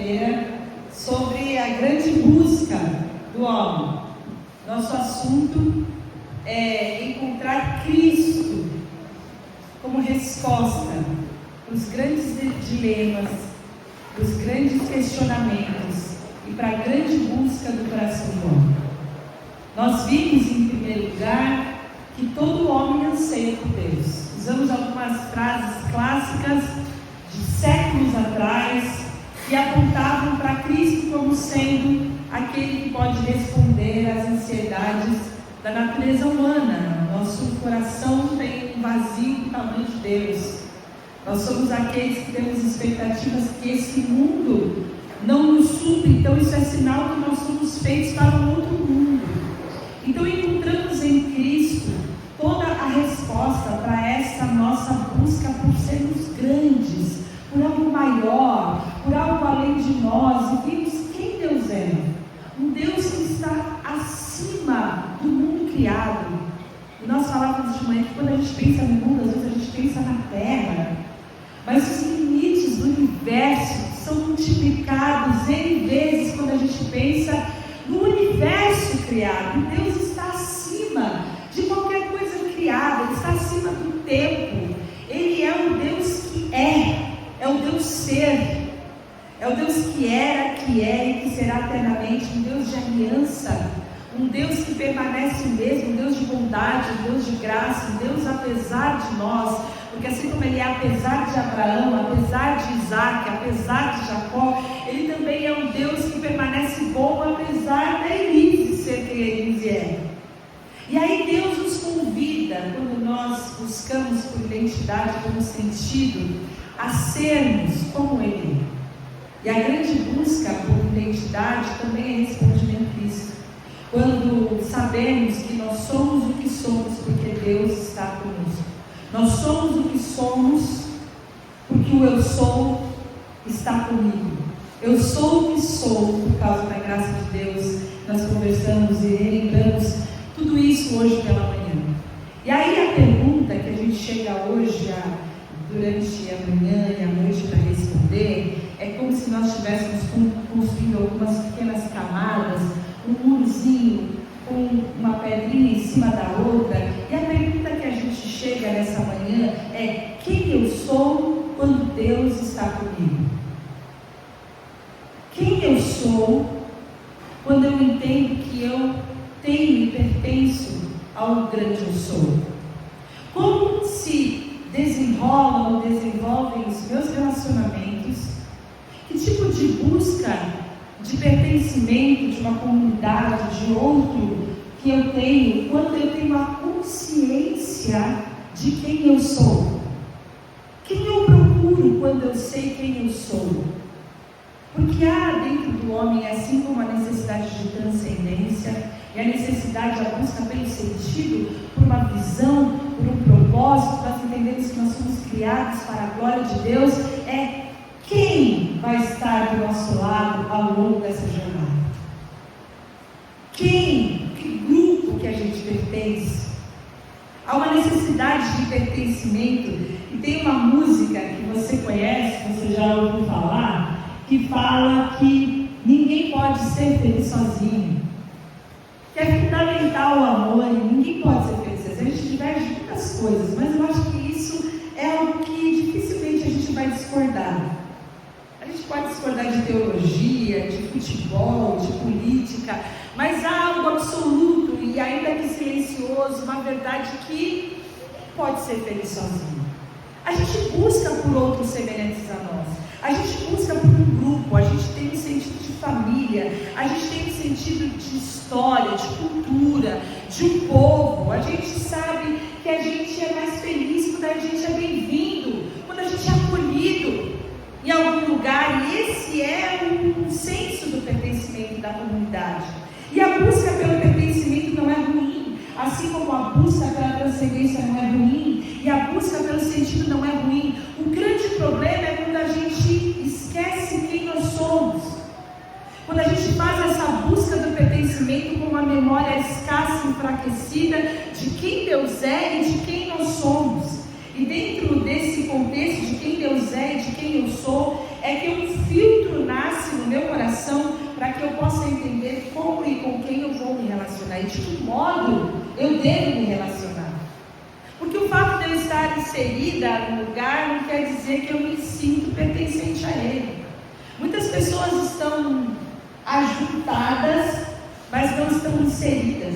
terça-feira sobre a grande busca do homem. Nosso assunto é encontrar Cristo como resposta para os grandes dilemas, para os grandes questionamentos e para a grande busca do coração do homem. Nós vimos, em primeiro lugar, que todo homem anseia por Deus. Usamos algumas frases clássicas de séculos atrás que apontavam para Cristo como sendo aquele que pode responder às ansiedades da natureza humana. Nosso coração tem um vazio do tamanho de Deus. Nós somos aqueles que temos expectativas que esse mundo não nos supre. Então isso é sinal que nós somos feitos para um outro mundo. Então encontramos em Cristo toda a resposta para essa nossa busca por sermos grandes, por algo maior, por algo além de nós, e vimos quem Deus é. Um Deus que está acima do mundo criado. E nós falávamos de manhã que quando a gente pensa no mundo, às vezes a gente pensa na terra, mas os limites do universo são multiplicados N vezes quando a gente pensa no universo criado. Deus está acima de qualquer coisa criada, Ele está acima do tempo. Ele é o Deus que é o Deus ser, é o Deus que era, que é e que será eternamente, um Deus de aliança, um Deus que permanece o mesmo, um Deus de bondade, um Deus de graça, um Deus apesar de nós, porque assim como Ele é apesar de Abraão, apesar de Isaac, apesar de Jacó, Ele também é um Deus que permanece bom apesar da Elise ser quem Elise é. E aí Deus nos convida, quando nós buscamos por identidade, como sentido, a sermos como Ele. E a grande busca por identidade também é respondida em Cristo. Quando sabemos que nós somos o que somos porque Deus está conosco. Nós somos o que somos porque o eu sou está comigo. Eu sou o que sou por causa da graça de Deus. Nós conversamos e relembramos tudo isso hoje pela manhã. E aí a pergunta que a gente chega hoje, durante a manhã e a noite para responder, é como se nós estivéssemos construindo algumas pequenas camadas, um murozinho com uma pedrinha em cima da outra. E a pergunta que a gente chega nessa manhã é: quem eu sou quando Deus está comigo? Quem eu sou quando eu entendo que eu tenho e pertenço ao grande eu sou? Como se desenrolam ou desenvolvem os meus relacionamentos? Que tipo de busca de pertencimento de uma comunidade, de outro, que eu tenho quando eu tenho a consciência de quem eu sou? Quem eu procuro quando eu sei quem eu sou? Porque há dentro do homem, assim como a necessidade de transcendência e a necessidade da busca pelo sentido, por uma visão, por um propósito, nós entendemos que nós somos criados para a glória de Deus. É quem vai estar do nosso lado ao longo dessa jornada? Que grupo que a gente pertence? Há uma necessidade de pertencimento, e tem uma música que você conhece, você já ouviu falar, que fala que ninguém pode ser feliz sozinho, que é fundamental o amor, e ninguém pode ser feliz sozinho. A gente diverge de muitas coisas, mas eu acho que isso é algo que dificilmente a gente vai discordar. A gente pode discordar de teologia, de futebol, de política, mas há algo absoluto e ainda que silencioso, uma verdade que ninguém pode ser feliz sozinho. A gente busca por outros semelhantes a nós, a gente busca por um grupo, a gente tem um sentido de família, a gente tem um sentido de história, de cultura, de um povo. A gente sabe que a gente é mais feliz quando a gente é bem-vindo, quando a gente é acolhido em algum lugar, e esse é um senso do pertencimento da comunidade. E a busca pelo pertencimento não é ruim, assim como a busca pela transcendência não é ruim, e a busca pelo sentido não é ruim. O grande problema é quando a gente esquece quem nós somos, quando a gente faz essa busca do pertencimento com uma memória escassa e enfraquecida de quem Deus é e de quem nós somos. E dentro desse contexto de quem Deus é e de quem eu sou, é que um filtro nasce no meu coração para que eu possa entender como e com quem eu vou me relacionar e de que modo eu devo me relacionar. Porque o fato de eu estar inserida no lugar não quer dizer que eu me sinto pertencente a ele. Muitas pessoas estão ajuntadas, mas não estão inseridas.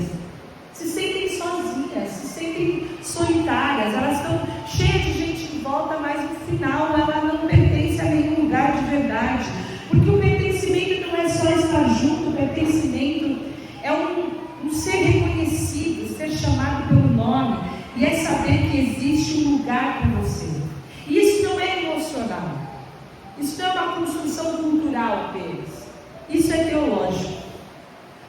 Se sentem sozinhas, se sentem solitárias, elas estão cheias de gente em volta, mas no final ela não pertence a nenhum lugar de verdade. Porque o pertencimento não é só estar junto, o pertencimento é um ser reconhecido, ser chamado pelo nome, e é saber que existe um lugar para você. E isso não é emocional, isso não é uma construção cultural deles, isso é teológico.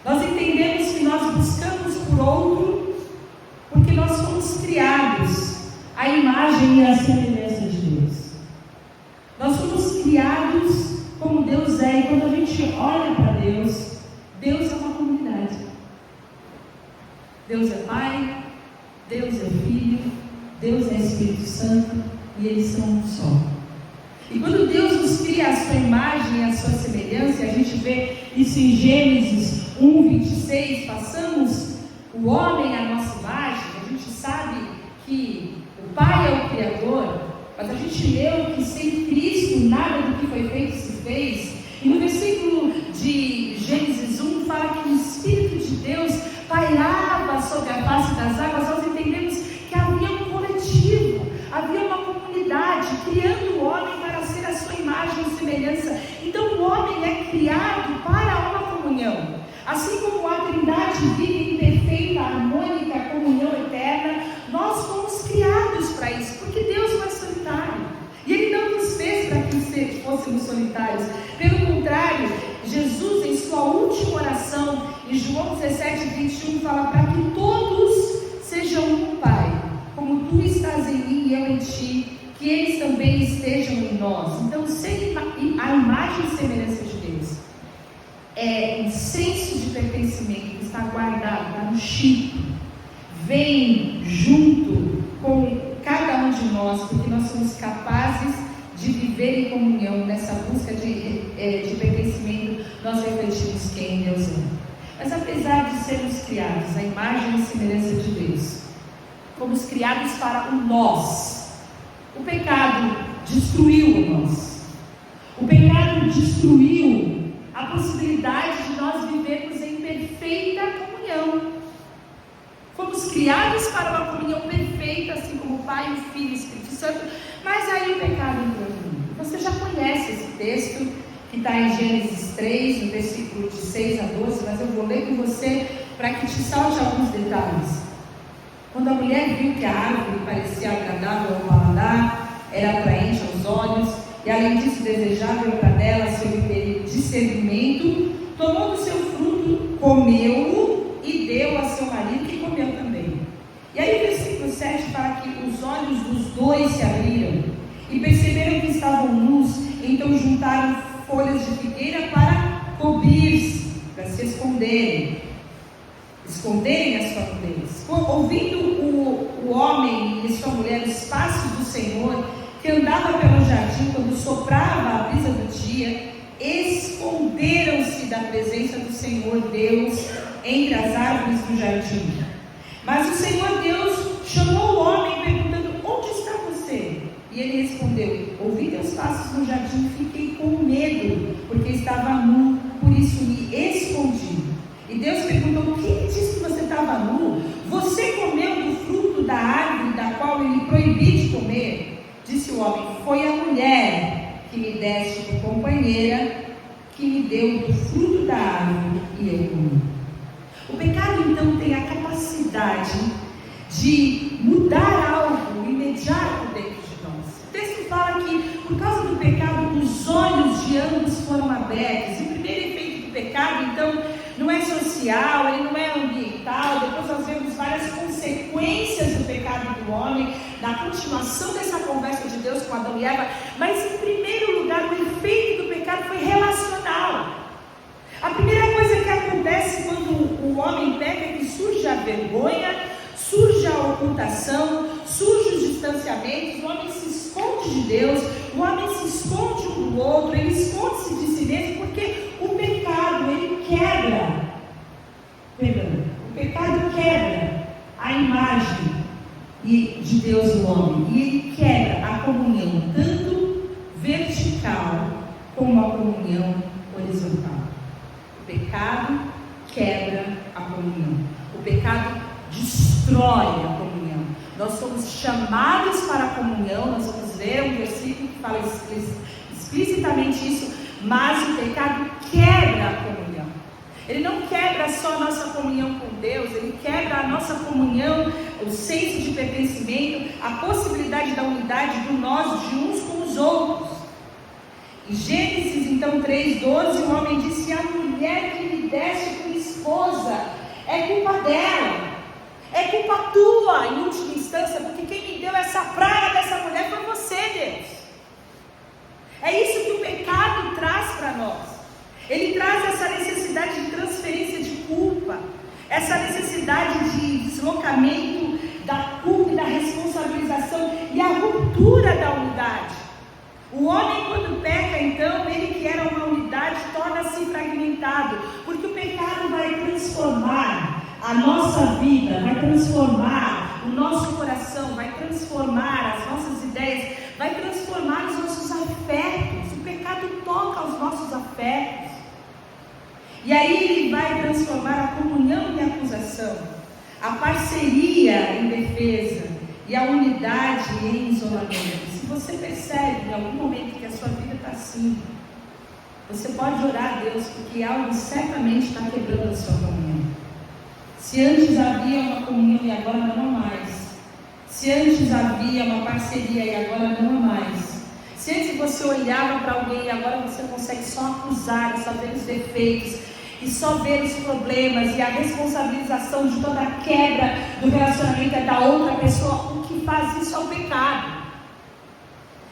Nós entendemos que nós buscamos por outro, porque nós fomos criados à imagem e à semelhança de Deus. Nós fomos criados como Deus é, e quando a gente olha para Deus, Deus é uma comunidade. Deus é Pai, Deus é Filho, Deus é Espírito Santo, e eles são um só. E quando Deus nos cria a sua imagem e a sua semelhança, a gente vê isso em Gênesis 1:26, passamos o homem à nossa imagem, a gente sabe que o Pai é o Criador, mas a gente leu que sem Cristo nada do que foi feito se fez. E no versículo de Gênesis 1 fala que o Espírito de Deus pairava sobre a face das águas. Nós entendemos que havia um coletivo, havia uma comunidade, criando o homem para ser a sua imagem e semelhança. Então o homem é criado para uma comunhão. Assim como a Trindade vive em perfeita, harmônica comunhão eterna, nós fomos criados para isso, porque Deus não é solitário. E Ele não nos fez para que fôssemos solitários. Pelo contrário, Jesus, em sua última oração, em João 17:21, fala para que todos sejam um, Pai, como Tu estás em mim e eu em Ti, que eles também estejam em nós. Então, ser a imagem e semelhança de Deus é um senso de pertencimento que está guardado, está no chip, vem junto com cada um de nós, porque nós somos capazes de viver em comunhão. Nessa busca de pertencimento, nós refletimos quem Deus é. Mas apesar de sermos criados à imagem e semelhança de Deus, fomos criados para o nós. O pecado destruiu o nós. O pecado destruiu a possibilidade de nós vivermos em perfeita comunhão. Fomos criados para uma comunhão perfeita, assim como o Pai, o Filho e o Espírito Santo, mas aí o pecado entrou no mundo. Você já conhece esse texto, que está em Gênesis 3, no versículo de 6 a 12, mas eu vou ler com você para que te salte alguns detalhes. Quando a mulher viu que a árvore parecia agradável ao paladar, era atraente aos olhos, e além disso desejável para dela sob discernimento, tomou do seu fruto, comeu-o e deu a seu marido, que comeu também. E aí o versículo 7 fala que os olhos dos dois se abriram e perceberam que estavam nus, então juntaram folhas de figueira para cobrir-se, para se esconderem as sua nudez. Ouvindo o homem e sua mulher os passos do Senhor, que andava pelo jardim quando soprava a brisa do dia, esconderam-se da presença do Senhor Deus entre as árvores do jardim. Mas o Senhor Deus chamou o homem perguntando: onde está você? E ele respondeu: ouvi teus passos no jardim, fiquei com medo, porque estava nu, por isso me escondi. E Deus perguntou: quem disse que você estava nu? Você comeu do fruto da árvore da qual eu lhe proibi de comer? Disse o homem: foi a mulher que me deste por companheira, que me deu do fruto da árvore e eu comi. O pecado então tem a capacidade de mudar algo imediato dentro de nós. O texto fala que por causa do pecado os olhos de ambos foram abertos. E o primeiro efeito do pecado então não é social, ele não é ambiental. Depois nós vemos várias consequências do pecado do homem na continuação dessa conversa de Deus com Adão e Eva. Mas em primeiro lugar, o efeito do pecado foi relacional. A primeira coisa que acontece quando o homem peca é que surge a vergonha, surge a ocultação, surge os distanciamentos, o homem se esconde de Deus, o homem se esconde um do outro, ele esconde-se de si mesmo, porque o pecado, ele quebra, o pecado quebra a imagem de Deus no homem, e ele quebra a comunhão, tanto vertical como a comunhão horizontal. O pecado quebra a comunhão, o pecado destrói a comunhão. Nós somos chamados para a comunhão, nós vamos ver um versículo que fala explicitamente isso, mas o pecado quebra a comunhão. Ele não quebra só a nossa comunhão com Deus, ele quebra a nossa comunhão, o senso de pertencimento, a possibilidade da unidade do nós de uns com os outros. Em Gênesis então 3:12, o homem disse: a mulher que me deste por esposa, é culpa dela, é culpa tua em última instância, porque quem me deu essa praga dessa mulher foi você, Deus. É isso que o pecado traz para nós. Ele traz essa necessidade de transferência de culpa, essa necessidade de deslocamento da culpa e da responsabilização e a ruptura da unidade. O homem, quando peca, então, ele que era uma unidade, torna-se fragmentado, porque o pecado vai transformar a nossa vida, vai transformar o nosso coração, vai transformar as nossas ideias, vai transformar os nossos afetos. O pecado toca os nossos afetos. E aí ele vai transformar a comunhão em acusação, a parceria em defesa e a unidade em isolamento. Se você percebe em algum momento que a sua vida está assim, você pode orar a Deus, porque algo certamente está quebrando a sua comunhão. Se antes havia uma comunhão e agora não há mais. Se antes havia uma parceria e agora não há mais. Se antes você olhava para alguém e agora você consegue só acusar, só ver os defeitos e só ver os problemas, e a responsabilização de toda a quebra do relacionamento é da outra pessoa, o que faz isso é o pecado.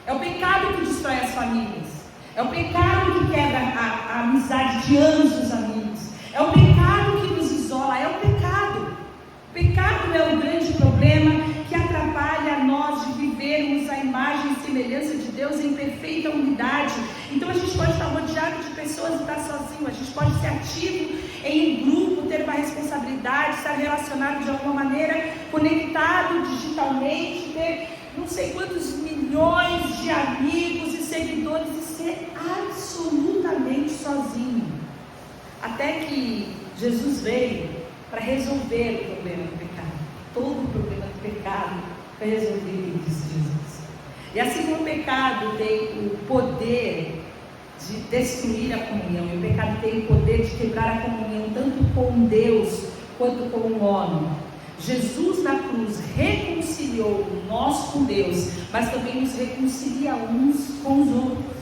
É o pecado que destrói as famílias. É o pecado que quebra a amizade de anos dos amigos. É o pecado que nos isola. É o pecado. O pecado é o grande problema que atrapalha nós de vivermos a imagem e semelhança de Deus em perfeita unidade. Então a gente pode estar rodeado de pessoas e estar sozinho. A gente pode ser ativo em um grupo, ter uma responsabilidade, estar relacionado de alguma maneira, conectado digitalmente, ter não sei quantos milhões de amigos e seguidores e ser absolutamente sozinho. Até que Jesus veio para resolver o problema do pecado. Todo o problema do pecado foi resolvido, disse Jesus. E assim como o pecado tem o poder de destruir a comunhão, e o pecado tem o poder de quebrar a comunhão tanto com Deus quanto com o homem, Jesus na cruz reconciliou nós com Deus, mas também nos reconcilia uns com os outros.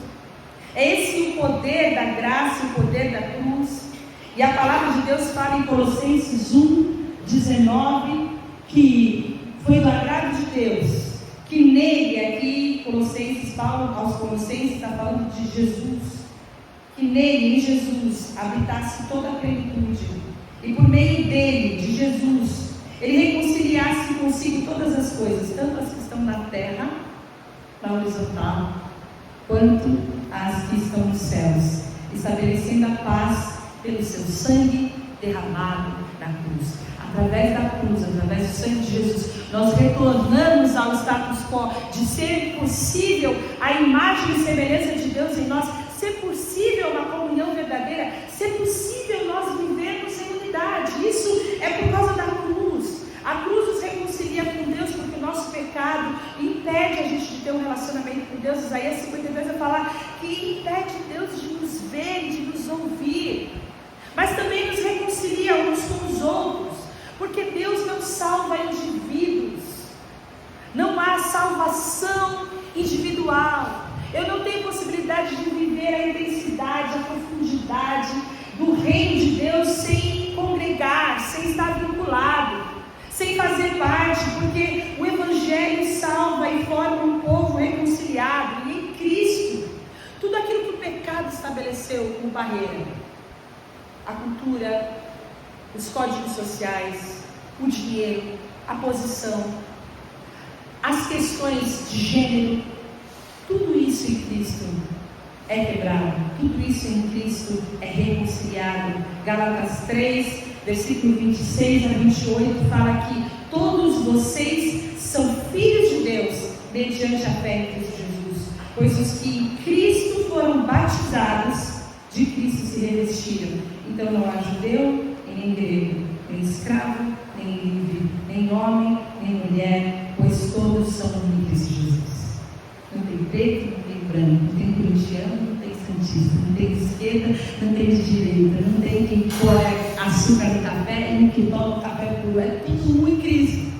É esse o poder da graça, o poder da cruz. E a palavra de Deus fala em Colossenses 1:19 que foi do agrado de Deus, que nele, aqui Colossenses, Paulo aos Colossenses está falando de Jesus, que nele, em Jesus, habitasse toda a plenitude, e por meio dele, de Jesus, ele reconciliasse consigo todas as coisas, tanto as que estão na terra, na horizontal, quanto as que estão nos céus, estabelecendo a paz pelo seu sangue derramado na cruz. Através da cruz, através do sangue de Jesus, nós retornamos ao status quo de ser possível a imagem e semelhança de Deus em nós, ser possível uma comunhão verdadeira, ser possível nós vivermos em unidade. Isso é por causa da cruz. A cruz nos reconcilia com Deus, porque o nosso pecado impede a gente de ter um relacionamento com Deus. Isaías 52 vai falar que impede Deus de nos ver, de nos ouvir, mas também nos reconcilia uns com os outros, porque Deus não salva indivíduos, não há salvação individual. Eu não tenho possibilidade de viver a intensidade, a profundidade do reino de Deus sem congregar, sem estar vinculado, sem fazer parte, porque o Evangelho salva e forma um povo reconciliado, e em Cristo, tudo aquilo que o pecado estabeleceu como barreira, a cultura, os códigos sociais, o dinheiro, a posição, as questões de gênero, tudo isso em Cristo é quebrado, tudo isso em Cristo é reconciliado. Gálatas 3, versículo 26 a 28 fala que todos vocês são filhos de Deus mediante a fé em Cristo Jesus, pois os que em Cristo foram batizados, de Cristo se revestiram. Então não há judeu e nem grego, nem escravo, nem livre, nem homem, nem mulher, pois todos são um em Cristo Jesus. Não tem preto, não tem branco, não tem corintiano, não tem santista, não tem de esquerda, não tem de direita, não tem quem põe açúcar no café e que toma café puro, é tudo um em Cristo.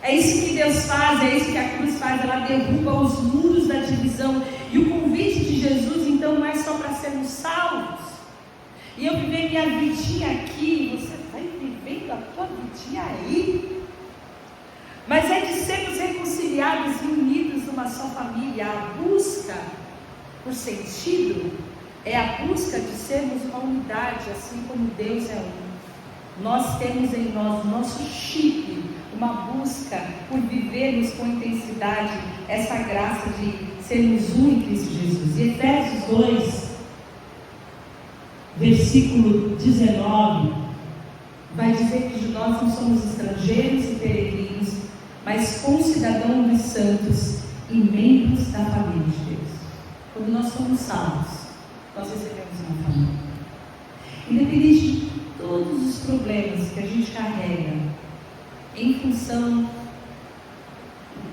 É isso que Deus faz, é isso que a cruz faz, ela derruba os muros da divisão. E o convite de Jesus, então, não é só para sermos salvos. E eu viver minha vidinha aqui, você vai vivendo a tua vidinha aí. Mas é de sermos reconciliados e unidos numa só família. A busca por sentido é a busca de sermos uma unidade, assim como Deus é um. Nós temos em nós, no nosso chip, uma busca por vivermos com intensidade essa graça de sermos um em Cristo Jesus. E Efésios 2, versículo 19, vai dizer que nós não somos estrangeiros e peregrinos, mas concidadãos dos santos e membros da família de Deus. Quando nós somos salvos, nós recebemos uma família. Independente de todos os problemas que a gente carrega, em função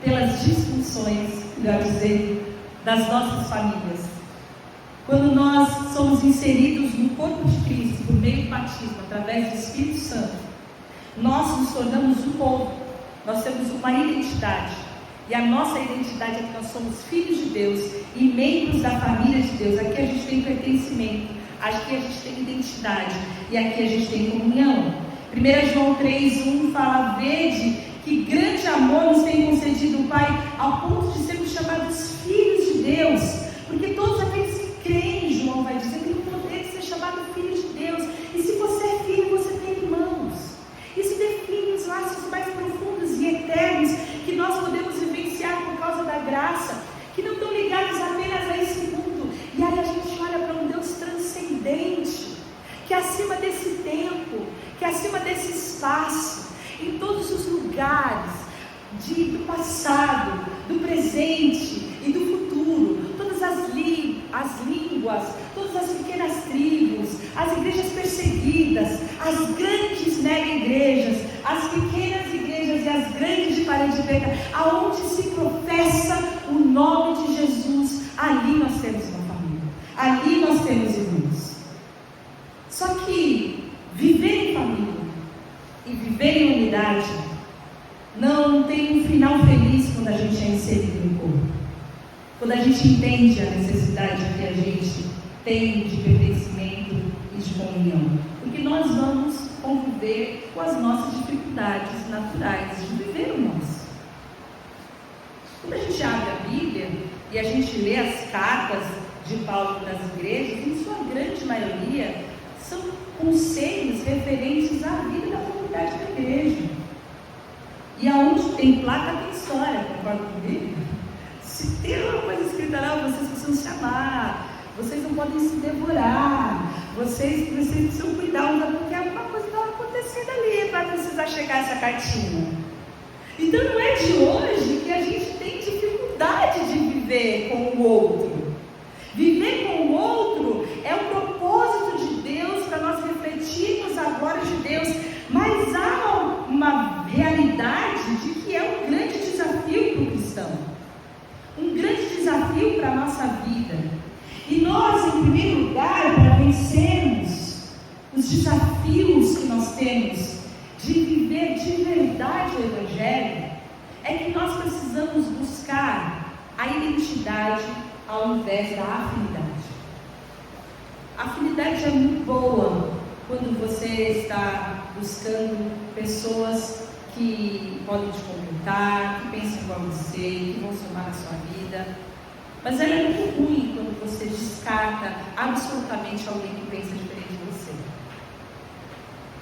pelas disfunções, melhor dizer, das nossas famílias, quando nós somos inseridos no corpo de Cristo por meio do batismo, através do Espírito Santo, nós nos tornamos um povo, nós temos uma identidade, e a nossa identidade é que nós somos filhos de Deus e membros da família de Deus. Aqui a gente tem pertencimento, aqui a gente tem identidade e aqui a gente tem comunhão. 1 João 3,1 fala: vede que grande amor nos tem concedido o Pai, ao ponto de sermos chamados filhos de Deus, porque todos aqueles que creem, João vai dizer, têm o poder de ser chamado filho de Deus. E se você é filho, você tem irmãos. Isso define os laços mais profundos e eternos que nós podemos vivenciar por causa da graça, que não estão ligados apenas a esse mundo. E aí a gente olha para um Deus transcendente, que acima desse tempo, que acima desse espaço, em todos os lugares, do passado, do presente e do futuro, todas as línguas, todas as pequenas tribos, as igrejas perseguidas, as grandes mega-igrejas, as pequenas igrejas e as grandes de parede preta, aonde se professa o nome de Jesus, ali nós temos uma família, ali nós temos irmãos. Só que viver em família e viver em unidade não tem um final feliz quando a gente é inserido no corpo, quando a gente entende a necessidade que a gente tem de pertencimento e de comunhão, porque nós vamos conviver com as nossas dificuldades naturais de viver o nosso. Quando a gente abre a Bíblia e a gente lê as cartas de Paulo nas igrejas, em sua grande maioria são conselhos referentes à vida da comunidade da igreja. E aonde tem placa tem história, concorda comigo? Se tem uma coisa escrita lá, vocês precisam se amar, vocês não podem se devorar, vocês precisam cuidar porque alguma coisa está acontecendo ali para precisar chegar essa cartinha. Então não é de hoje que a gente tem dificuldade de viver com o outro. Viver com o outro é o propósito de Deus para nós refletirmos a glória de Deus, mas há uma realidade de que é um grande desafio para o cristão, um grande desafio para a nossa vida. E nós, em primeiro lugar, para vencermos os desafios que nós temos de viver de verdade o Evangelho, é que nós precisamos buscar a identidade ao invés da afinidade. A afinidade é muito boa quando você está buscando pessoas que podem te completar, que pensam igual a você, que vão somar na sua vida. Mas ela é muito ruim quando você descarta absolutamente alguém que pensa diferente de você.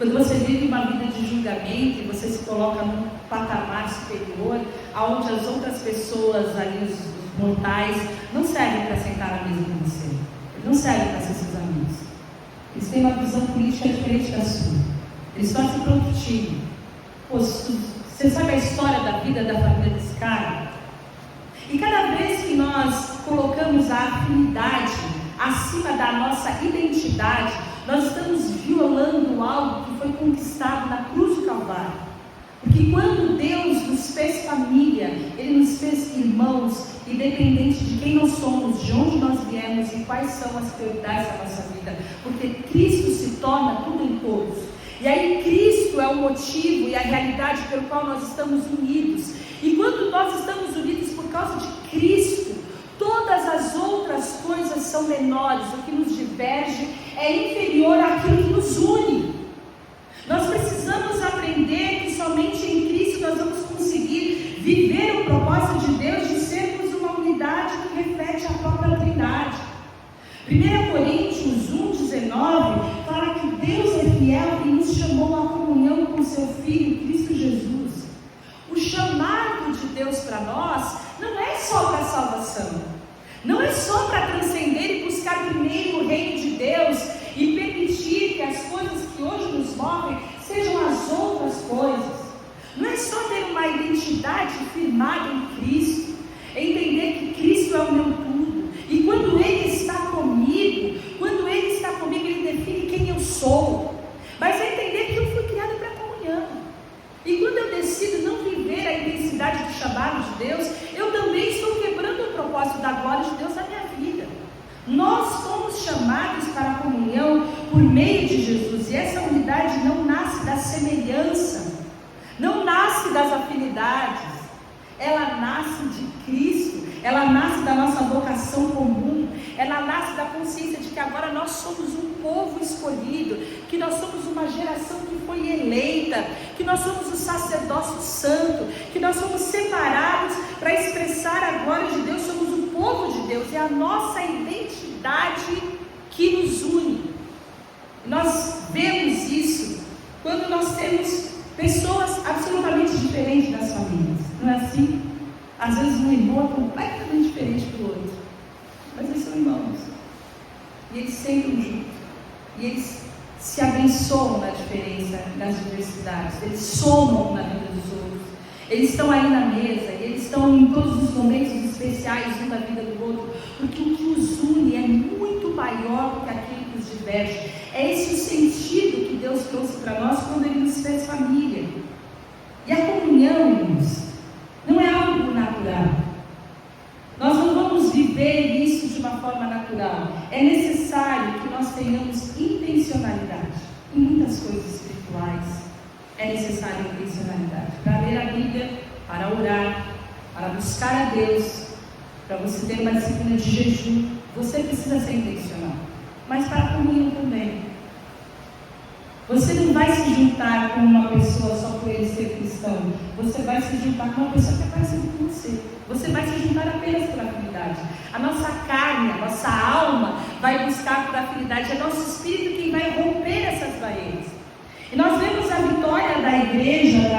Quando você vive uma vida de julgamento e você se coloca num patamar superior, onde as outras pessoas ali, os mortais, não servem para sentar na mesa com você. Eles não servem para ser seus amigos. Eles têm uma visão política diferente da sua. Eles torcem para outro time. Pô, você sabe a história da vida da família desse cara? E cada vez que nós colocamos a afinidade acima da nossa identidade, nós estamos violando algo que foi conquistado na cruz do Calvário. Porque quando Deus nos fez família, Ele nos fez irmãos, independente de quem nós somos, de onde nós viemos e quais são as prioridades da nossa vida. Porque Cristo se torna tudo em todos. E aí Cristo é o motivo e a realidade pelo qual nós estamos unidos. E quando nós estamos unidos por causa de Cristo, todas as outras coisas são menores. O que nos diverge é inferior àquilo que nos une. Nós precisamos aprender que somente em Cristo nós vamos conseguir viver o propósito de Deus de sermos uma unidade que reflete a própria Trindade. 1 Coríntios 1,19 fala que Deus é fiel e nos chamou à comunhão com seu Filho, Cristo Jesus. O chamado de Deus para nós não é só para a salvação, não é só para transcender e buscar primeiro o reino de Deus e permitir que as coisas que hoje nos movem sejam as outras coisas. Não é só ter uma identidade firmada em Cristo, é entender que Cristo é o meu tudo, e quando Ele está comigo, Ele define quem eu sou, mas é entender que eu fui criado para comunhão. E quando eu decido não viver a intensidade do chamado de Deus, eu também estou quebrando o propósito da glória de Deus na minha vida. Nós fomos chamados para a comunhão por meio de Jesus, e essa unidade não nasce da semelhança, não nasce das afinidades, ela nasce de Cristo, ela nasce da nossa vocação comum, ela nasce da consciência de que agora nós somos um povo escolhido, que nós somos uma geração que foi eleita, que nós somos o sacerdócio santo, que nós somos separados para expressar a glória de Deus, somos o povo de Deus, é a nossa identidade que nos une. Nós vemos isso quando nós temos pessoas absolutamente diferentes das famílias, não é assim? Às vezes um irmão é completamente diferente do outro, mas eles são irmãos, e eles sentam juntos, e eles se abençoam na diferença, nas diversidades, eles somam na vida dos outros, eles estão aí na mesa, e eles estão em todos os momentos especiais um da vida do outro, porque o que os une é muito maior do que aquilo que os diverge. É esse o sentido que Deus trouxe para nós quando Ele nos fez família. E a comunhão, irmãos, não é algo natural. Nós não vamos viver isso de uma forma natural. É necessário que nós tenhamos intencionalidade. Em muitas coisas espirituais é necessária intencionalidade. Para ler a Bíblia, para orar, para buscar a Deus, para você ter uma disciplina de jejum, você precisa ser intencional. Mas para a comunhão também. Você não vai se juntar com uma pessoa só por ele ser cristão. Você vai se juntar com uma pessoa que é parecida com você. Você vai se juntar apenas por afinidade. A nossa carne, a nossa alma vai buscar por afinidade. É nosso espírito quem vai romper essas barreiras. E nós vemos a vitória da igreja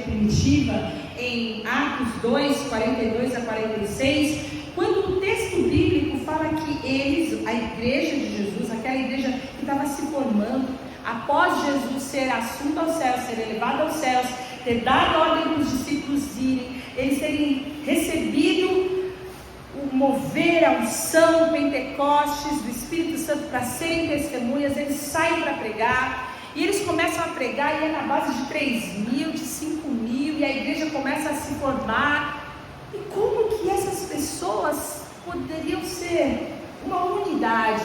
primitiva, em Atos 2, 42 a 46, quando o texto bíblico fala que eles, a igreja de Jesus, aquela igreja que estava se formando, após Jesus ser assunto aos céus, ser elevado aos céus, ter dado ordem para os discípulos irem, eles terem recebido o mover, a unção, o Pentecostes do Espírito Santo para serem testemunhas, eles saem para pregar, e eles começam a pregar, e é na base de 3.000, de 5.000, e a igreja começa a se formar. E como que essas pessoas poderiam ser uma unidade?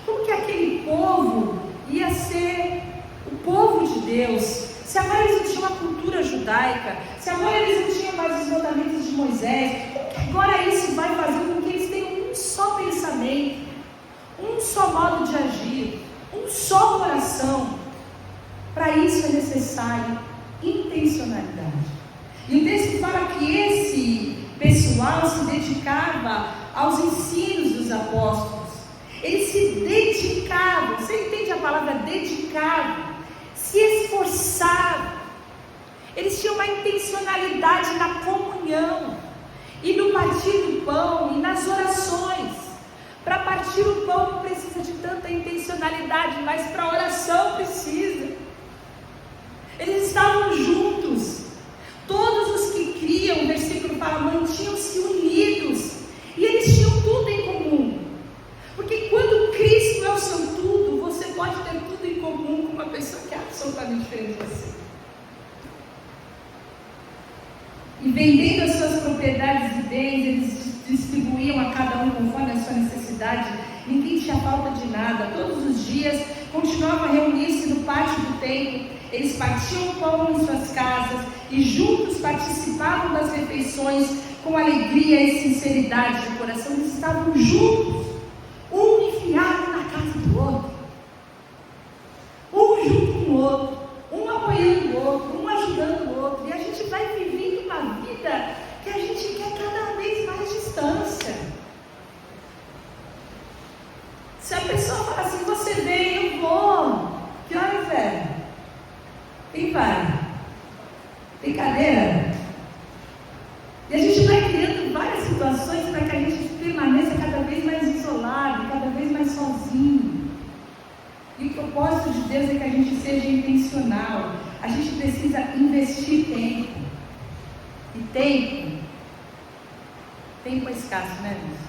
Como que aquele povo ia ser o povo de Deus, se agora eles não tinham a cultura judaica, se agora eles não tinham mais os mandamentos de Moisés, como que agora isso vai fazer com que eles tenham um só pensamento, um só modo de agir, um só coração? Para isso é necessário intencionalidade. E o texto fala que esse pessoal se dedicava aos ensinos dos apóstolos. Eles se dedicavam. Você entende a palavra dedicado? almoçar. Eles tinham uma intencionalidade na comunhão, e no partir do pão, e nas orações. Para partir o pão não precisa de tanta intencionalidade, mas para a oração precisa. Eles estavam juntos. Todos os que criam, o versículo fala, mantinham-se unidos. E eles tinham tudo em comum. Porque quando Cristo é o seu tudo, você pode ter tudo em comum com uma pessoa que é absolutamente diferente de você. E vendendo as suas propriedades e bens, eles distribuíam a cada um conforme a sua necessidade. Ninguém tinha falta de nada. Todos os dias continuavam a reunir-se no pátio do templo. Eles partiam o pão em suas casas e juntos participavam das refeições com alegria e sinceridade de coração. Eles estavam juntos, um enfiado na casa do outro, um junto com o outro, um apoiando o outro, um ajudando o outro. E a gente vai vivendo uma vida que a gente quer cada vez mais distância. Se a pessoa fala assim, você vem, eu vou. Que horas é? Quem vai? Tem cadeira? E a gente vai criando várias situações para que a gente permaneça cada vez mais isolado, cada vez mais sozinho. E o propósito de Deus é que a gente seja intencional. A gente precisa investir tempo. E tempo é escasso, né, Luiz?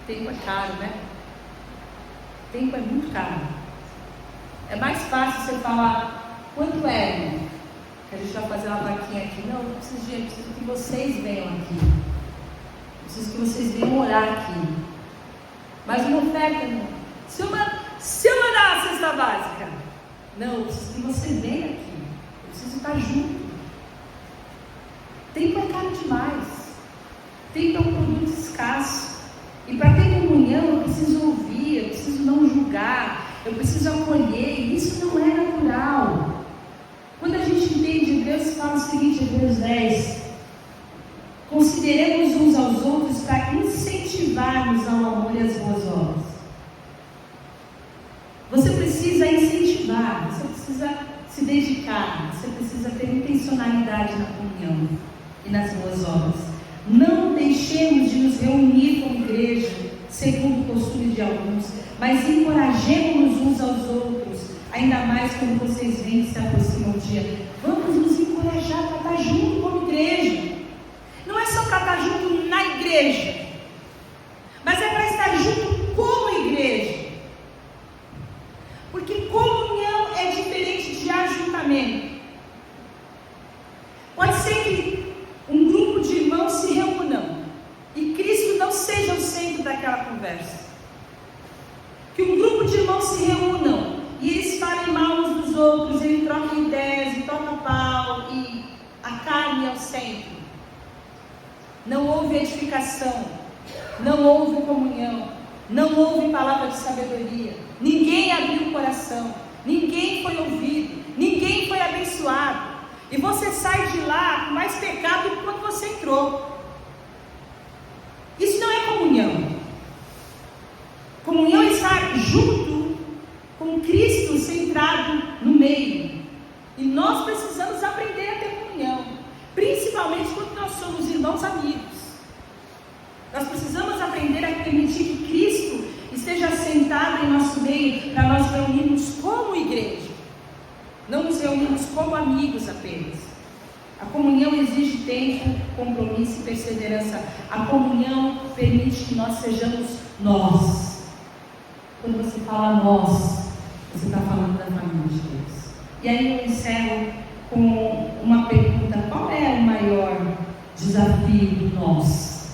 Tempo é caro, né? Tempo é muito caro. É mais fácil você falar, quanto é, irmão? Que a gente vai fazer uma vaquinha aqui. Não, eu preciso que vocês venham aqui. Eu preciso que vocês venham orar aqui. Mas uma oferta, irmão. Se eu mandar a cesta básica, não, eu preciso que você venha aqui. Eu preciso estar junto. Tempo é caro demais. Tempo é um produto escasso. E para ter comunhão, eu preciso ouvir, eu preciso não julgar, eu preciso acolher. E isso não é natural. Quando a gente entende, Deus fala o seguinte, Hebreus 10: consideremos uns aos outros para incentivarmos ao amor e às boas obras. Você precisa incentivar, você precisa se dedicar, você precisa ter intencionalidade na comunhão e nas boas obras. Não deixemos de nos reunir como igreja, segundo o costume de alguns, mas encorajemos-nos uns aos outros, ainda mais quando vocês veem que se aproxima o dia. Vamos nos encorajar para estar junto como igreja. Não é só para estar junto na igreja, mas é para estar junto como igreja. Porque comunhão é diferente de ajuntamento. Pode ser que um grupo de irmãos se reúnam e Cristo não seja o centro daquela conversa. Que um grupo de irmãos se reúnam e eles falem mal uns dos outros, eles trocam ideias e tocam pau e a carne é o centro. Não houve edificação, não houve comunhão, não houve palavra de sabedoria, ninguém abriu o coração, ninguém foi ouvido, ninguém foi abençoado. E você sai de lá com mais pecado do que quando você entrou. Isso não é comunhão. Comunhão é estar junto com Cristo centrado no meio. E nós precisamos aprender a ter comunhão, principalmente quando nós somos irmãos amigos. Nós precisamos aprender a permitir que Cristo esteja sentado em nosso meio, para nós reunirmos como igreja. Não nos reunimos como amigos apenas. A comunhão exige tempo, compromisso e perseverança. A comunhão permite que nós sejamos nós. Quando você fala nós, você está falando da família de Deus. E aí eu encerro com uma pergunta: qual é o maior desafio do nós?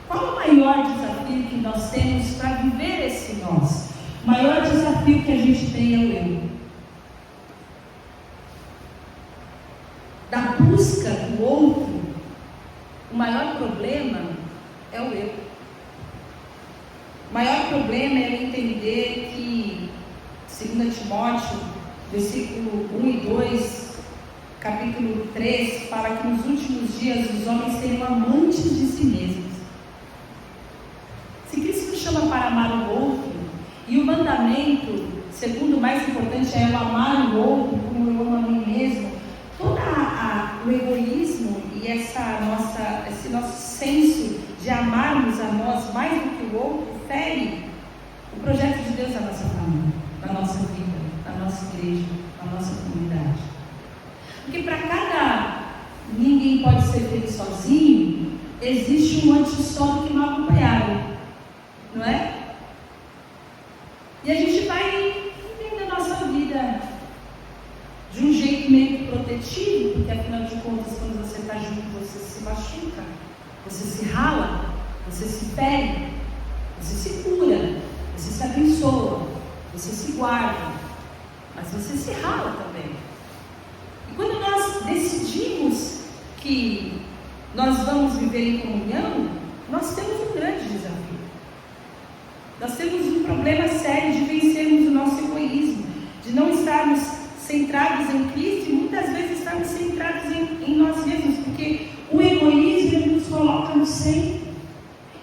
Qual é o maior desafio que nós temos para viver esse nós? O maior desafio que a gente tem é o eu. Da busca do outro, o maior problema é o eu. O maior problema é eu entender que, 2 Timóteo, versículo 1 e 2, capítulo 3, fala que nos últimos dias os homens serão amantes de si mesmos. Se Cristo nos chama para amar o outro, e o mandamento segundo mais importante é eu amar o outro como eu amo a mim mesmo. Todo o egoísmo e esse nosso senso de amarmos a nós mais do que o outro fere o projeto de Deus na nossa família, na nossa vida, na nossa igreja, na nossa comunidade. Porque para cada ninguém pode ser feliz sozinho, existe um antissolo que não acompanhado, não é? E a gente vai vivendo a nossa vida de um jeito meio que protetivo, porque afinal de contas, quando você está junto, você se machuca, você se rala, você se fere, você se cura, você se abençoa, você se guarda, mas você se rala também. E quando nós decidimos que nós vamos viver em comunhão, nós temos um grande desafio. Nós temos um problema sério de vencermos o nosso egoísmo, de não estarmos centrados em Cristo e muitas vezes estarmos centrados em nós mesmos, porque o egoísmo ele nos coloca no centro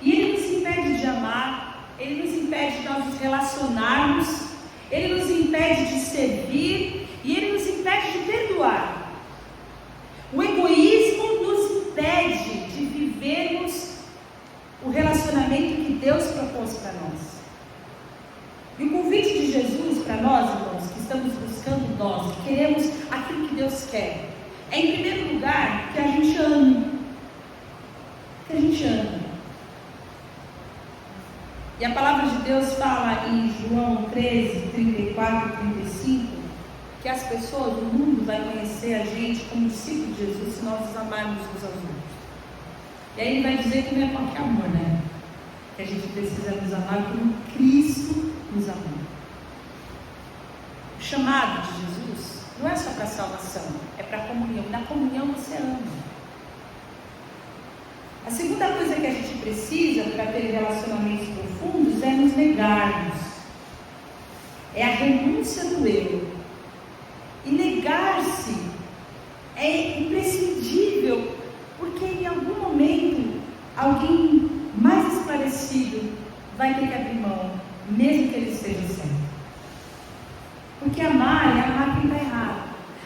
e ele nos impede de amar, ele nos impede de nós nos relacionarmos, ele nos impede de servir e ele nos impede de perdoar. O egoísmo nos impede de vivermos o relacionamento que Deus propôs para nós. E o convite de Jesus para nós, irmãos, que estamos buscando nós, que queremos aquilo que Deus quer, é em primeiro lugar que a gente ame. Que a gente ame. E a palavra de Deus fala em João 13, 34 e 35, que as pessoas do mundo vão conhecer a gente como discípulos de Jesus se nós nos amarmos uns aos outros. E aí ele vai dizer que não é qualquer amor, né? Que a gente precisa nos amar como Cristo nos amou. O chamado de Jesus não é só para salvação, é para comunhão. Na comunhão você ama. A segunda coisa que a gente precisa para ter relacionamentos profundos é nos negarmos. É a renúncia do eu. E negar-se é imprescindível, porque em algum momento alguém mais esclarecido vai ter que abrir mão, mesmo que ele esteja certo. Porque amar é amar quem está errado.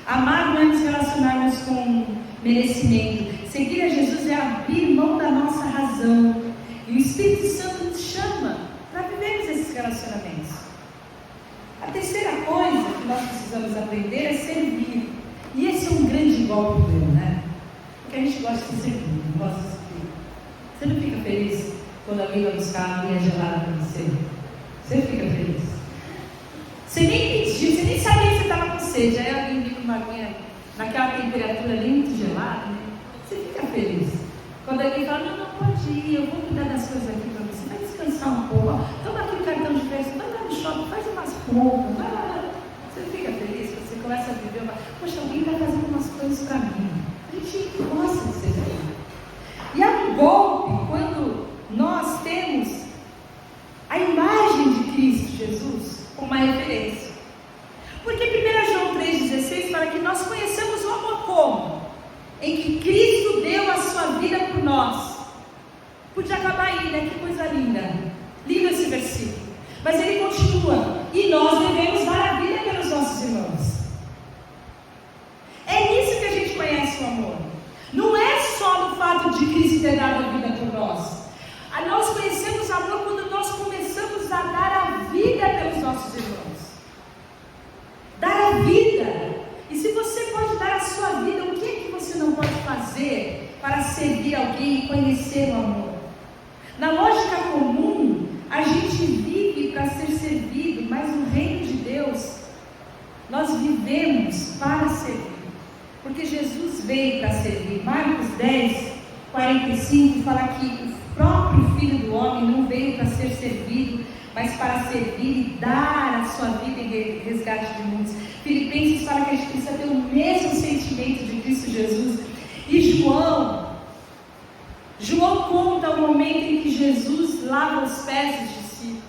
Amar não é nos relacionarmos com merecimento. Seguir a Jesus é abrir mão da nossa razão. E o Espírito Santo nos chama para vivermos esses relacionamentos. A terceira coisa que nós precisamos aprender é servir. E esse é um grande golpe meu, né? Porque a gente gosta de servir, não gosta de servir. Você não fica feliz quando alguém vai buscar uma aguinha gelada para você? Você fica feliz? Você nem pediu, você nem sabia que você estava com sede. Aí alguém vem com uma aguinha naquela temperatura ali muito gelada, né? Você fica feliz. Quando alguém fala, não, pode ir, eu vou cuidar das coisas aqui para você, vai descansar um pouco, ó. Toma aqui o cartão de crédito, vai lá no shopping, faz umas compras, vai lá. Você fica feliz, você começa a viver poxa, alguém está fazendo umas coisas para mim. A gente gosta de ser feliz. E há um golpe quando nós temos a imagem de Cristo Jesus como uma referência. Porque 1 João 3,16 fala que nós conhecemos o amor como? Em que Cristo deu a sua vida por nós. Podia acabar aí, né? Que coisa linda. Lindo esse versículo. Mas ele continua. E nós devemos dar a vida pelos nossos irmãos. É nisso que a gente conhece o amor. Não é só no fato de Cristo ter dado a vida por nós. Nós conhecemos amor quando nós começamos a dar a vida pelos nossos irmãos. Dar a vida. E se você pode dar a sua vida, o que é que você não pode fazer para servir alguém e conhecer o amor? Na lógica comum, a gente vive para ser servido, mas no reino de Deus, nós vivemos para servir. Porque Jesus veio para servir. Marcos 10, 45 fala que o próprio Filho do Homem não veio para ser servido, mas para servir e dar a sua vida em resgate de muitos. Filipenses fala que a gente precisa ter o mesmo sentimento de Cristo Jesus. E João conta o momento em que Jesus lava os pés dos discípulos.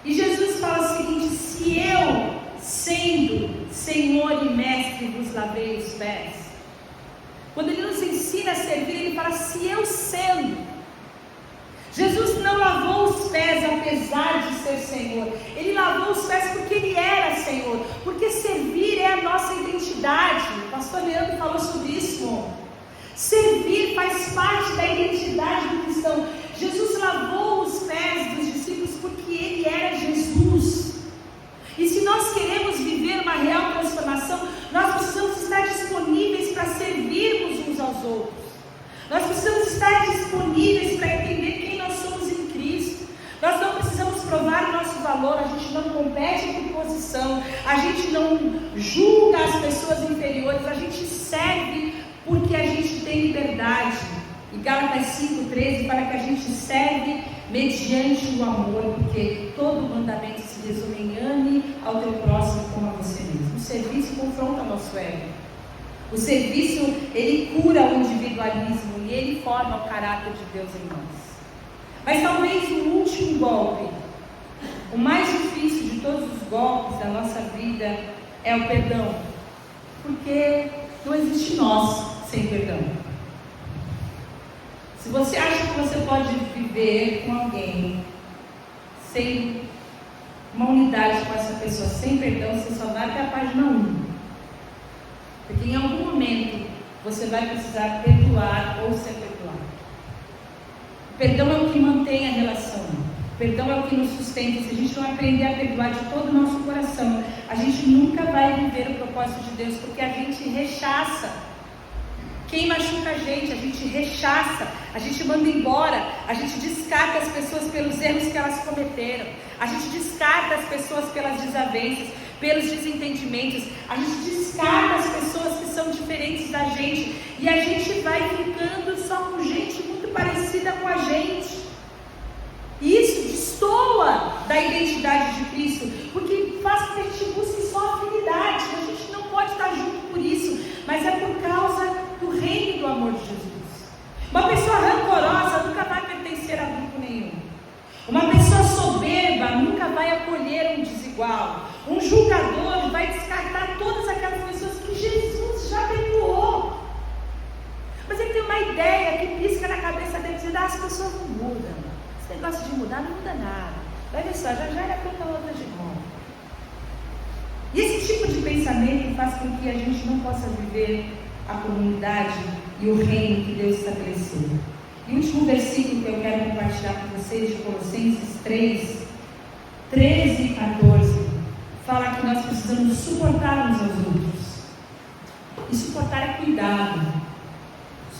E Jesus fala o seguinte: se eu, sendo Senhor e Mestre, vos lavei os pés. Quando ele nos ensina a servir, ele fala: se eu sendo. Jesus não lavou os pés apesar apesar de ser Senhor. Ele lavou os pés porque Ele era Senhor, porque servir é a nossa identidade. O pastor Leandro falou sobre isso ontem. Servir faz parte da identidade do cristão. Jesus lavou os pés dos discípulos porque Ele era Jesus. E se nós queremos viver uma real transformação, nós precisamos estar disponíveis para servirmos uns aos outros. Nós precisamos estar disponíveis para entender quem nós somos em Cristo. Nós não precisamos provar o nosso valor, a gente não compete por posição, a gente não julga as pessoas inferiores, a gente serve porque a gente tem liberdade. E Gálatas 5,13 fala que a gente serve mediante o amor, porque todo mandamento se resume em ame ao teu próximo como a você mesmo. O serviço confronta o nosso ego. O serviço, ele cura o individualismo e ele forma o caráter de Deus em nós. Mas talvez o último golpe, o mais difícil de todos os golpes da nossa vida, é o perdão. Porque não existe nós sem perdão. Se você acha que você pode viver com alguém sem uma unidade com essa pessoa, sem perdão, você só vai até a página 1. Porque em algum momento você vai precisar perdoar ou ser perdoado. O perdão é o que mantém a relação. O perdão é o que nos sustenta. Se a gente não aprender a perdoar de todo o nosso coração, a gente nunca vai viver o propósito de Deus, porque a gente rechaça. Quem machuca a gente rechaça, a gente manda embora, a gente descarta as pessoas pelos erros que elas cometeram, a gente descarta as pessoas pelas desavenças, pelos desentendimentos, a gente descarta as pessoas que são diferentes da gente, e a gente vai ficando só com gente muito parecida com a gente. E isso destoa da identidade de Cristo, porque faz com que a gente busque só afinidade. A gente não pode estar junto por isso, mas é por causa do reino do amor de Jesus. Uma pessoa rancorosa nunca vai pertencer a grupo nenhum. Uma pessoa soberba nunca vai acolher um desigual. Um julgador vai descartar todas aquelas pessoas que Jesus já perdoou. Mas ele tem uma ideia que pisca na cabeça dele, dizendo: as pessoas não mudam. Esse negócio de mudar não muda nada. Vai ver só, já era tanta outra de bom. E esse tipo de pensamento faz com que a gente não possa viver a comunidade e o reino que Deus estabeleceu. E o último versículo que eu quero compartilhar com vocês, de Colossenses 3, 13 e 14, fala que nós precisamos suportar uns aos outros. E suportar é cuidado.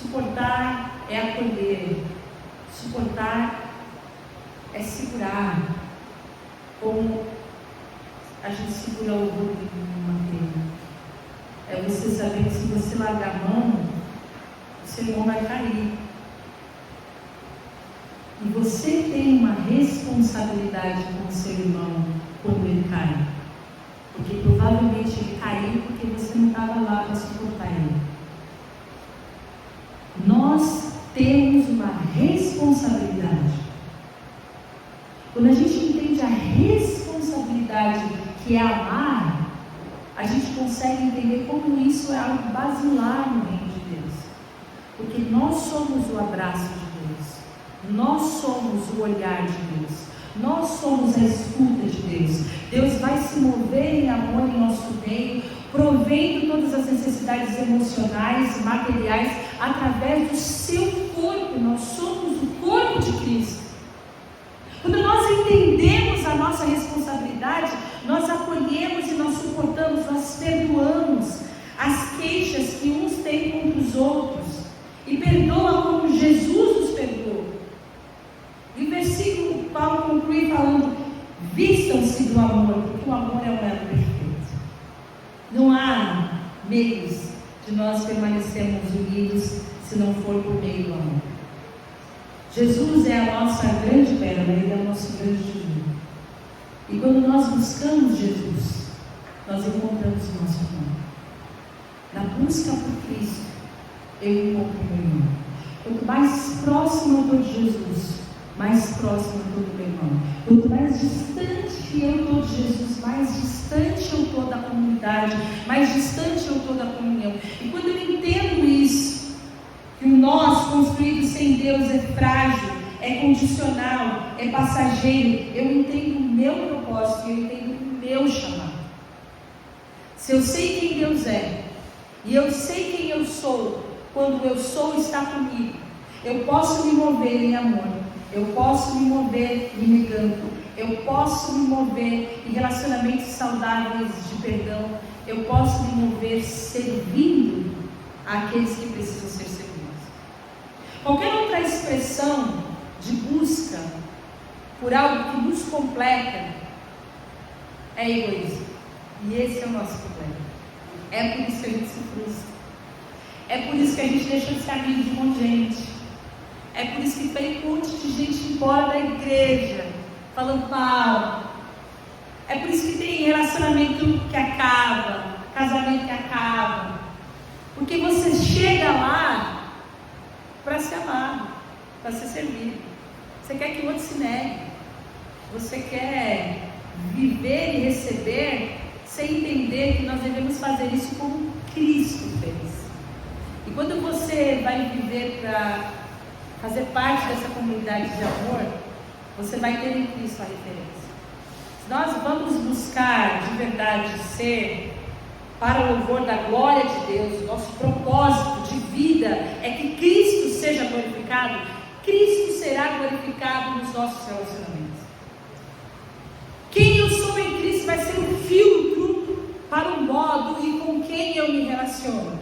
Suportar é acolher. Suportar é segurar. Como a gente segura o outro numa pena. É você saber que se você largar a mão, o seu irmão vai cair. E você tem uma responsabilidade com o seu irmão quando ele cai. Porque provavelmente ele caiu porque você não estava lá para suportar ele. Nós temos uma responsabilidade. Quando a gente entende a responsabilidade que é amar, a gente consegue entender como isso é algo basilar no reino de Deus. Porque nós somos o abraço de Deus, nós somos o olhar de Deus, nós somos a escuta de Deus. Deus vai se mover em amor em nosso meio, provendo todas as necessidades emocionais e materiais através do seu corpo. Nós somos o corpo de Cristo. Quando nós entendemos a nossa responsabilidade, nós acolhemos e nós suportamos, nós perdoamos as queixas que uns têm contra os outros, e perdoa como Jesus nos perdoou. E o versículo Paulo conclui falando: vistam-se do amor, porque o amor é o elo perfeito. Não há meios de nós permanecermos unidos se não for por meio do amor. Jesus é a nossa grande pérola, Ele é o nosso grande tesouro. E quando nós buscamos Jesus, nós encontramos o nosso irmão. Na busca por Cristo, eu encontro o meu irmão. Quanto mais próximo eu estou de Jesus, mais próximo eu estou do meu irmão. Quanto mais distante eu estou de Jesus, mais distante eu estou da comunidade, mais distante eu estou da comunhão. E quando eu entendo isso, que o nós construído sem Deus é frágil, é é condicional, é passageiro. Eu entendo o meu propósito, eu entendo o meu chamado. Se eu sei quem Deus é, e eu sei quem eu sou, quando eu sou está comigo, eu posso me mover em amor, eu posso me mover em encanto, eu posso me mover em relacionamentos saudáveis de perdão, eu posso me mover servindo àqueles que precisam ser servidos. Qualquer outra expressão de busca por algo que nos completa é egoísmo. E esse é o nosso problema. É por isso que a gente se frustra. É por isso que a gente deixa de ser amigo de um monte de gente. É por isso que vem um monte de gente embora da igreja, falando mal. É por isso que tem relacionamento que acaba, casamento que acaba. Porque você chega lá para ser amado, para ser servido. Você quer que o outro se negue. Você quer viver e receber sem entender que nós devemos fazer isso como Cristo fez. E quando você vai viver para fazer parte dessa comunidade de amor, você vai ter em Cristo a referência. Se nós vamos buscar de verdade ser para o louvor da glória de Deus, nosso propósito de vida é que Cristo seja glorificado, Cristo será glorificado nos nossos relacionamentos. Quem eu sou em Cristo vai ser um filtro para o modo e com quem eu me relaciono.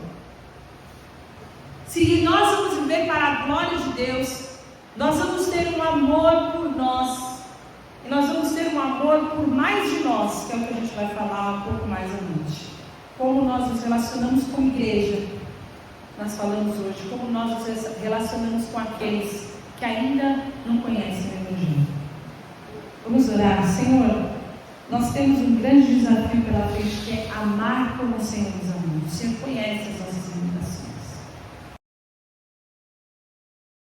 Se nós vamos viver para a glória de Deus, nós vamos ter um amor por nós, e nós vamos ter um amor por mais de nós, que é o que a gente vai falar um pouco mais à noite. Como nós nos relacionamos com a igreja, nós falamos hoje, como nós nos relacionamos com aqueles que ainda não conhecem o Evangelho. Vamos orar. Senhor, nós temos um grande desafio pela frente, que é amar como o Senhor nos amou. O Senhor